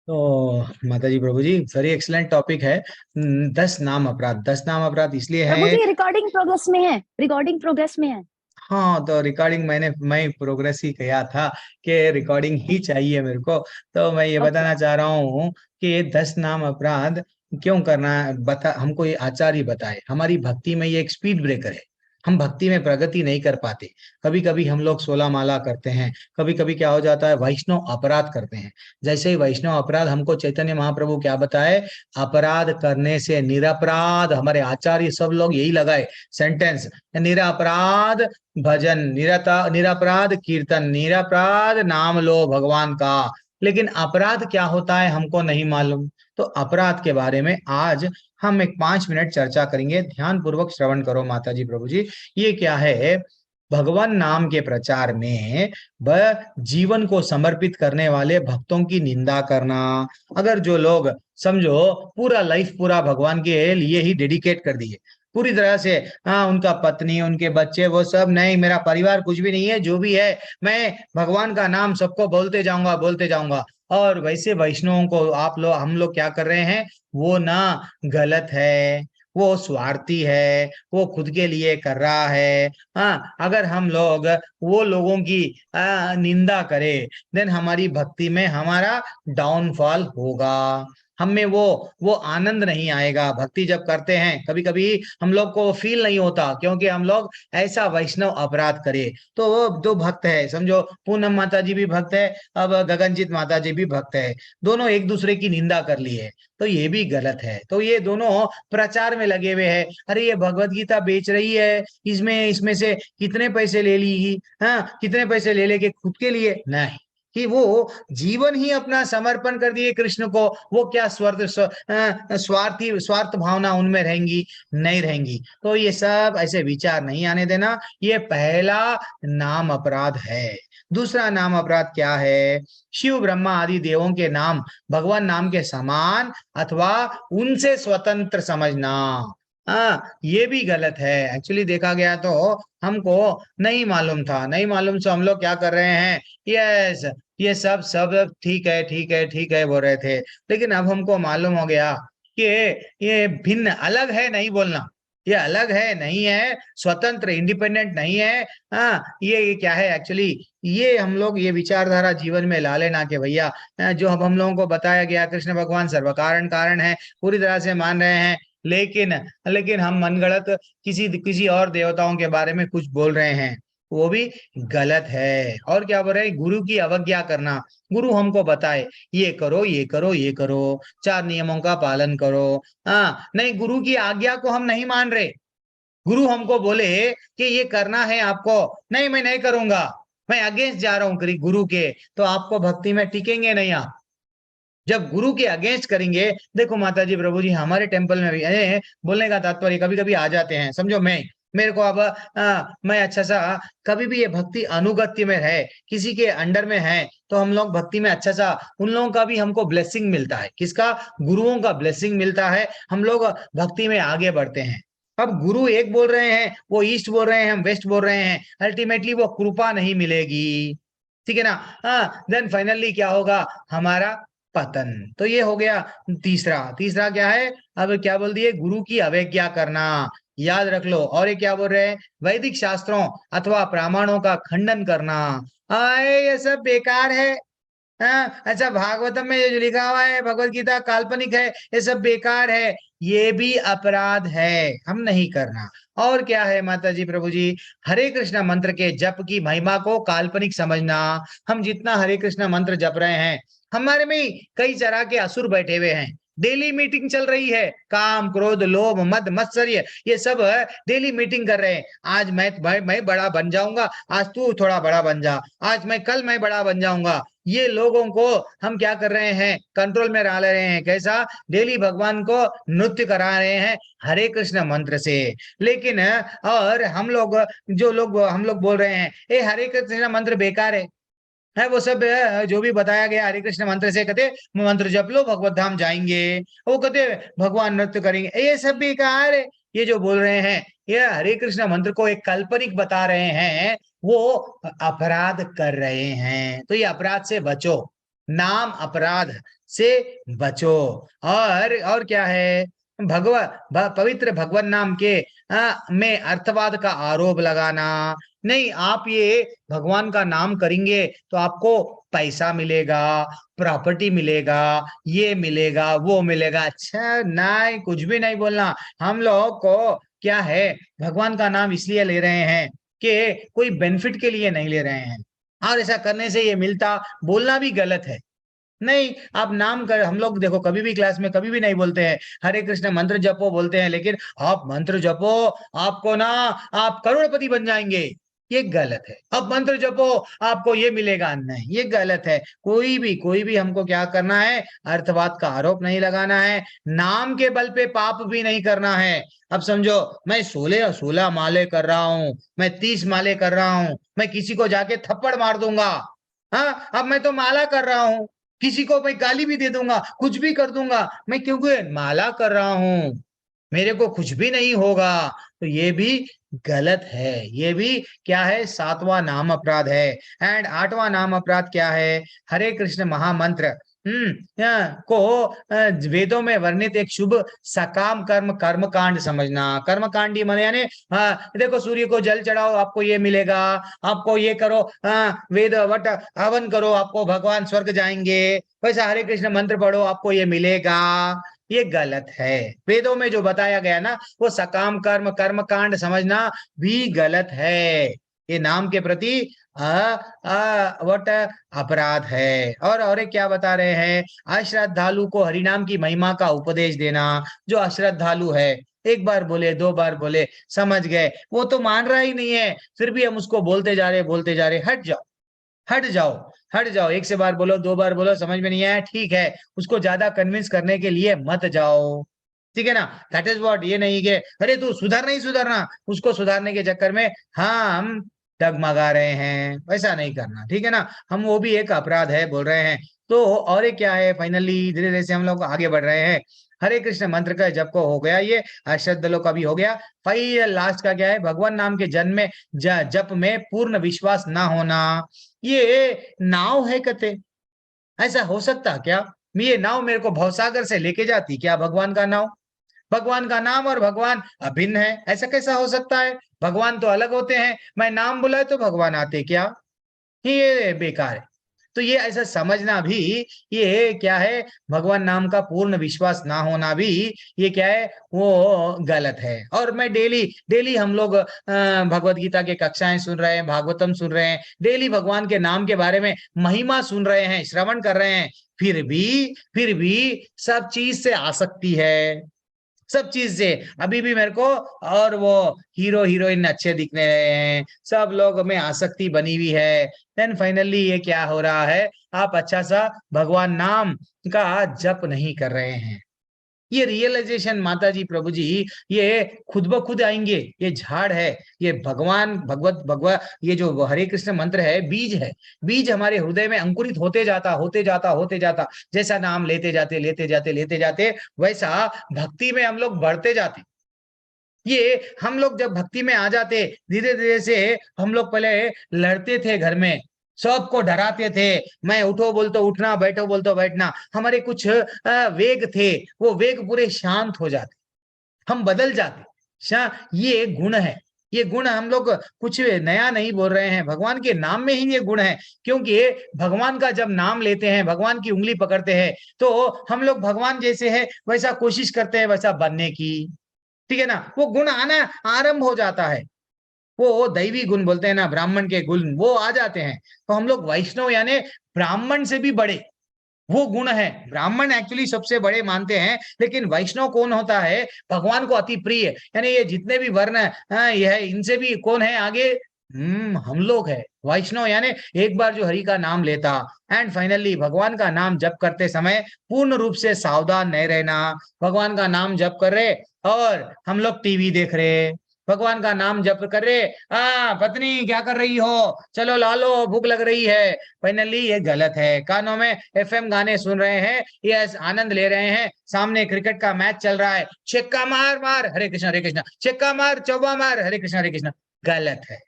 तो माता जी प्रभु जी, very excellent topic है। 10 नाम अपराध, 10 नाम अपराध इसलिए प्रभु है। जी रिकॉर्डिंग प्रोग्रेस में है, रिकॉर्डिंग प्रोग्रेस में है। हाँ, तो रिकॉर्डिंग मैं प्रोग्रेस ही किया था कि रिकॉर्डिंग ही चाहिए मेरे को। तो मैं ये ओके। बताना चाह रहा हूँ कि ये 10 नाम अपराध क्यों करना है, बता हमको ये आचार्य बताए। हमारी भक्ति में ये एक स्पीड ब्रेकर है। हम भक्ति में प्रगति नहीं कर पाते। कभी कभी हम लोग 16 माला करते हैं, कभी कभी क्या हो जाता है, वैष्णव अपराध करते हैं। जैसे ही वैष्णव अपराध, हमको चैतन्य महाप्रभु क्या बताए, अपराध करने से निरपराध, हमारे आचार्य सब लोग यही लगाए सेंटेंस, निरपराध भजन, निरपराध कीर्तन, निरपराध नाम लो भगवान का। लेकिन अपराध क्या होता है हमको नहीं मालूम। तो अपराध के बारे में आज हम एक 5 मिनट चर्चा करेंगे। ध्यान पूर्वक श्रवण करो माता जी प्रभु जी। ये क्या है, भगवान नाम के प्रचार में वह जीवन को समर्पित करने वाले भक्तों की निंदा करना। अगर जो लोग समझो पूरा लाइफ पूरा भगवान के लिए ही डेडिकेट कर दिए पूरी तरह से, हाँ, उनका पत्नी, उनके बच्चे, वो सब नहीं, मेरा परिवार कुछ भी नहीं है, जो भी है मैं भगवान का नाम सबको बोलते जाऊंगा बोलते जाऊंगा। और वैसे वैष्णवों को आप लोग हम लोग क्या कर रहे हैं, वो ना गलत है, वो स्वार्थी है, वो खुद के लिए कर रहा है। हाँ, अगर हम लोग वो लोगों की निंदा करें, देन हमारी भक्ति में हमारा डाउनफॉल होगा। हम में वो आनंद नहीं आएगा। भक्ति जब करते हैं, कभी कभी हम लोग को फील नहीं होता, क्योंकि हम लोग ऐसा वैष्णव अपराध करे। तो वो दो भक्त है, समझो पूनम माता जी भी भक्त है, अब गगनजीत माता जी भी भक्त है, दोनों एक दूसरे की निंदा कर ली है। तो ये भी गलत है। तो ये दोनों प्रचार में लगे हुए हैं, अरे ये भगवत गीता बेच रही है, इसमें इसमें से कितने पैसे ले ली, हाँ कितने पैसे ले लेके खुद के लिए नहीं, कि वो जीवन ही अपना समर्पण कर दिए कृष्ण को। वो क्या स्वार्थी स्वार्थ भावना उनमें रहेंगी, नहीं रहेंगी। तो ये सब ऐसे विचार नहीं आने देना। ये पहला नाम अपराध है। दूसरा नाम अपराध क्या है, शिव ब्रह्मा आदि देवों के नाम भगवान नाम के समान अथवा उनसे स्वतंत्र समझना। हाँ, ये भी गलत है। एक्चुअली देखा गया तो हमको नहीं मालूम था, नहीं मालूम से हम लोग क्या कर रहे हैं, यस, ये सब सब ठीक है ठीक है ठीक है बोल रहे थे। लेकिन अब हमको मालूम हो गया कि ये भिन्न अलग है, नहीं बोलना, ये अलग है नहीं है, स्वतंत्र इंडिपेंडेंट नहीं है। हाँ, ये क्या है एक्चुअली, ये हम लोग ये विचारधारा जीवन में ला लेना कि भैया, जो अब हम लोगों को बताया गया कृष्ण भगवान सर्व कारण कारण है, पूरी तरह से मान रहे हैं। लेकिन लेकिन हम मनगढ़ंत किसी किसी और देवताओं के बारे में कुछ बोल रहे हैं, वो भी गलत है। और क्या बोल रहे हैं, गुरु की अवज्ञा करना। गुरु हमको बताए ये करो ये करो ये करो, 4 नियमों का पालन करो। हाँ, नहीं, गुरु की आज्ञा को हम नहीं मान रहे। गुरु हमको बोले कि ये करना है आपको, नहीं मैं नहीं करूंगा, मैं अगेंस्ट जा रहा हूँ गुरु के, तो आपको भक्ति में टिकेंगे नहीं आप। जब गुरु के अगेंस्ट करेंगे, देखो माता जी प्रभु जी, हमारे टेम्पल में भी बोलने का तात्पर्य कभी कभी आ जाते हैं, समझो मैं, मेरे को अब मैं अच्छा सा, कभी भी ये भक्ति अनुगत्य में है, किसी के अंडर में है, तो हम लोग भक्ति में अच्छा सा, उन लोगों का भी हमको ब्लेसिंग मिलता है। किसका? गुरुओं का ब्लेसिंग मिलता है, हम लोग भक्ति में आगे बढ़ते हैं। अब गुरु एक बोल रहे हैं, वो ईस्ट बोल रहे हैं, हम वेस्ट बोल रहे हैं, अल्टीमेटली वो कृपा नहीं मिलेगी। ठीक है ना? हाँ, देन फाइनली क्या होगा, हमारा पतन। तो ये हो गया तीसरा। तीसरा क्या है, अब क्या बोल दिए, गुरु की अवज्ञा करना। याद रख लो। और ये क्या बोल रहे हैं, वैदिक शास्त्रों अथवा प्रमाणों का खंडन करना। आए ये सब बेकार है। हाँ, अच्छा, भागवतम में जो लिखा हुआ है, भगवत गीता काल्पनिक है, ये सब बेकार है, ये भी अपराध है, हम नहीं करना। और क्या है माता जी प्रभु जी, हरे कृष्ण मंत्र के जप की महिमा को काल्पनिक समझना। हम जितना हरे कृष्ण मंत्र जप रहे हैं, हमारे में ही कई तरह के असुर बैठे हुए हैं। डेली मीटिंग चल रही है, काम क्रोध लोभ मद मत्सर्य, ये सब डेली मीटिंग कर रहे हैं। आज मैं बड़ा बन जाऊंगा, आज तू थोड़ा बड़ा बन जा, आज मैं कल मैं बड़ा बन जाऊंगा। ये लोगों को हम क्या कर रहे हैं, कंट्रोल में ला ले रहे हैं। कैसा? डेली भगवान को नृत्य करा रहे हैं हरे कृष्ण मंत्र से। लेकिन और हम लोग, जो लोग हम लोग बोल रहे हैं ये हरे कृष्ण मंत्र बेकार है वो सब जो भी बताया गया हरे कृष्ण मंत्र से, कहते मंत्र जप लो भगवत धाम जाएंगे, वो कहते भगवान नृत्य करेंगे, ये सब बेकार है। ये जो बोल रहे हैं, ये हरे कृष्ण मंत्र को एक काल्पनिक बता रहे हैं, वो अपराध कर रहे हैं। तो ये अपराध से बचो। नाम अपराध से बचो। और क्या है, पवित्र भगवान नाम के में अर्थवाद का आरोप लगाना नहीं। आप ये भगवान का नाम करेंगे तो आपको पैसा मिलेगा, प्रॉपर्टी मिलेगा, ये मिलेगा, वो मिलेगा। अच्छा नहीं, कुछ भी नहीं बोलना। हम लोग को क्या है, भगवान का नाम इसलिए ले रहे हैं कि कोई बेनिफिट के लिए नहीं ले रहे हैं, और ऐसा करने से ये मिलता, बोलना भी गलत है। नहीं, आप नाम कर, हम लोग देखो कभी भी क्लास में कभी भी नहीं बोलते हैं हरे कृष्ण मंत्र जपो बोलते हैं, लेकिन आप मंत्र जपो, आपको ना, आप करोड़पति बन जाएंगे, ये गलत है। अब मंत्र जपो आपको ये मिलेगा, नहीं, ये गलत है। कोई भी हमको क्या करना है, अर्थवाद का आरोप नहीं लगाना है, नाम के बल पे पाप भी नहीं करना है। अब समझो, मैं 16 माले कर रहा हूं, मैं 30 माले कर रहा हूं, मैं किसी को जाके थप्पड़ मार दूंगा, हाँ, अब मैं तो माला कर रहा हूं, किसी को मैं गाली भी दे दूंगा, कुछ भी कर दूंगा, मैं क्योंकि माला कर रहा हूं, मेरे को कुछ भी नहीं होगा, तो ये भी गलत है। ये भी क्या है, 7वां नाम अपराध है। एंड 8वां नाम अपराध क्या है, हरे कृष्ण महामंत्र को वेदों में वर्णित एक शुभ सकाम कर्म कांड समझना। कर्म कांडी माने यानी देखो, सूर्य को जल चढ़ाओ आपको ये मिलेगा, आपको ये करो, वेद वट हवन करो आपको भगवान स्वर्ग जाएंगे, वैसा हरे कृष्ण मंत्र पढ़ो आपको ये मिलेगा, ये गलत है। वेदों में जो बताया गया ना, वो सकाम कर्म कांड समझना भी गलत है। ये नाम के प्रति वट अपराध है। और एक क्या बता रहे हैं, अश्रद्धालु को हरिनाम की महिमा का उपदेश देना। जो अश्रद्धालु है, एक बार बोले, 2 बार बोले, समझ गए, वो तो मान रहा ही नहीं है, फिर भी हम उसको बोलते जा रहे, हट जाओ, हट जाओ, हट जाओ। एक से बार बोलो, 2 बार बोलो, समझ में नहीं आया, ठीक है, उसको ज्यादा कन्विंस करने के लिए मत जाओ, ठीक है ना। That is what. ये नहीं कि अरे तू सुधर, नहीं सुधरना, उसको सुधारने के चक्कर में हम डगमगा रहे हैं, वैसा नहीं करना, ठीक है ना। हम, वो भी एक अपराध है बोल रहे हैं। तो और एक क्या है, फाइनली धीरे धीरे से हम लोग आगे बढ़ रहे हैं। हरे कृष्ण मंत्र का जप को हो गया, ये अश्रद्धलों का भी हो गया। फाइनल लास्ट का क्या है, भगवान नाम के जन्म में जप में पूर्ण विश्वास ना होना। ये नाव है कते, ऐसा हो सकता क्या, ये नाव मेरे को भवसागर से लेके जाती क्या, भगवान का नाव, भगवान का नाम और भगवान अभिन्न है, ऐसा कैसा हो सकता है। भगवान तो अलग होते हैं, मैं नाम बुलाए तो भगवान आते क्या, ये बेकार है। तो ये ऐसा समझना भी, ये क्या है, भगवान नाम का पूर्ण विश्वास ना होना भी, ये क्या है, वो गलत है। और मैं डेली डेली हम लोग भगवत गीता के कक्षाएं सुन रहे हैं, भागवतम सुन रहे हैं, डेली भगवान के नाम के बारे में महिमा सुन रहे हैं, श्रवण कर रहे हैं, फिर भी सब चीज से आसक्ति है, सब चीज से अभी भी मेरे को, और वो हीरो हीरोइन अच्छे दिखने रहे हैं, सब लोग में आसक्ति बनी हुई है। देन फाइनली ये क्या हो रहा है, आप अच्छा सा भगवान नाम का जप नहीं कर रहे हैं। ये रियलाइजेशन माता जी प्रभु जी, ये खुद ब खुद आएंगे, ये झाड़ है, ये भगवान भगवत ये जो हरे कृष्ण मंत्र है, बीज है, बीज हमारे हृदय में अंकुरित होते जाता, जैसा नाम लेते जाते वैसा भक्ति में हम लोग बढ़ते जाते। ये हम लोग जब भक्ति में आ जाते, धीरे धीरे से हम लोग पहले लड़ते थे घर में, सबको डराते थे, मैं उठो बोल तो उठना, बैठो बोल तो बैठना, हमारे कुछ वेग थे, वो वेग पूरे शांत हो जाते, हम बदल जाते। ये गुण है, ये गुण हम लोग कुछ नया नहीं बोल रहे हैं, भगवान के नाम में ही ये गुण है। क्योंकि भगवान का जब नाम लेते हैं, भगवान की उंगली पकड़ते हैं, तो हम लोग भगवान जैसे है वैसा कोशिश करते हैं, वैसा बनने की, ठीक है ना, वो गुण आना आरंभ हो जाता है, वो दैवी गुण बोलते हैं ना, ब्राह्मण के गुण वो आ जाते हैं। तो हम लोग वैष्णव यानी ब्राह्मण से भी बड़े, वो गुण है। ब्राह्मण एक्चुअली सबसे बड़े मानते हैं, लेकिन वैष्णव कौन होता है, भगवान को अति प्रिय, यानी ये जितने भी वर्ण है, ये है, इनसे भी कौन है आगे, हम लोग है वैष्णव, यानी एक बार जो हरि का नाम लेता। एंड फाइनली भगवान का नाम जप करते समय पूर्ण रूप से सावधान नहीं रहना। भगवान का नाम जप कर रहे और हम लोग टीवी देख रहे, भगवान का नाम जप कर रहे, पत्नी क्या कर रही हो, चलो ला लो, भूख लग रही है, फाइनली ये गलत है। कानों में एफएम गाने सुन रहे हैं, ये आनंद ले रहे हैं, सामने क्रिकेट का मैच चल रहा है, छक्का मार मार हरे कृष्ण, छक्का मार चौबा मार हरे कृष्ण, गलत है।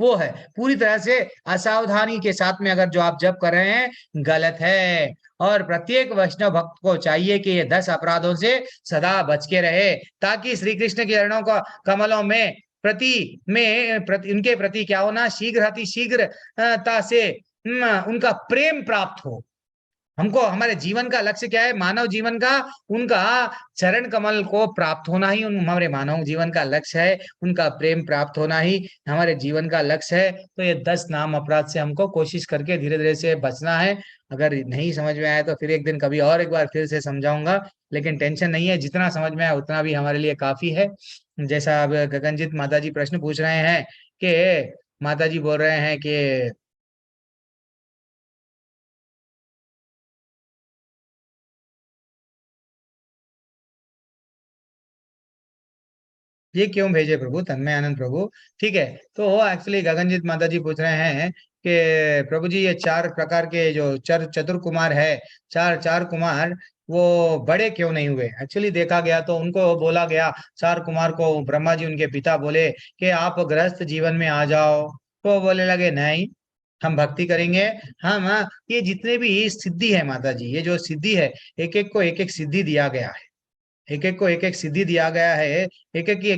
वो है पूरी तरह से असावधानी के साथ में अगर जो आप जप कर रहे हैं गलत है। और प्रत्येक वैष्णव भक्त को चाहिए कि ये 10 अपराधों से सदा बच के रहे, ताकि श्री कृष्ण के चरणों का कमलों में उनके प्रति क्या होना, शीघ्र अति शीघ्रता से उनका प्रेम प्राप्त हो। हमको हमारे जीवन का लक्ष्य क्या है, मानव जीवन का उनका चरण कमल को प्राप्त होना ही हमारे मानव जीवन का लक्ष्य है। उनका प्रेम प्राप्त होना ही हमारे जीवन का लक्ष्य है। तो ये 10 नाम अपराध से हमको कोशिश करके धीरे धीरे से बचना है। अगर नहीं समझ में आया तो फिर एक दिन कभी और एक बार फिर से समझाऊंगा, लेकिन टेंशन नहीं है, जितना समझ में आया उतना भी हमारे लिए काफी है। जैसा अब गगनजीत माता जी प्रश्न पूछ रहे हैं कि माता जी बोल रहे हैं कि ये क्यों भेजे प्रभु, तन्मय आनंद प्रभु। ठीक है, तो एक्चुअली गगनजीत माता जी पूछ रहे हैं कि प्रभु जी ये 4 प्रकार के जो चतुर कुमार है, चार चार कुमार, वो बड़े क्यों नहीं हुए। एक्चुअली देखा गया तो उनको बोला गया, 4 कुमार को ब्रह्मा जी उनके पिता बोले कि आप गृहस्थ जीवन में आ जाओ, तो बोले लगे नहीं, हम भक्ति करेंगे। हम ये जितने भी सिद्धि है माता जी, ये जो सिद्धि है, एक एक को एक एक सिद्धि दिया गया है, एक एक को एक एक सिद्धि दिया गया है, एक एक की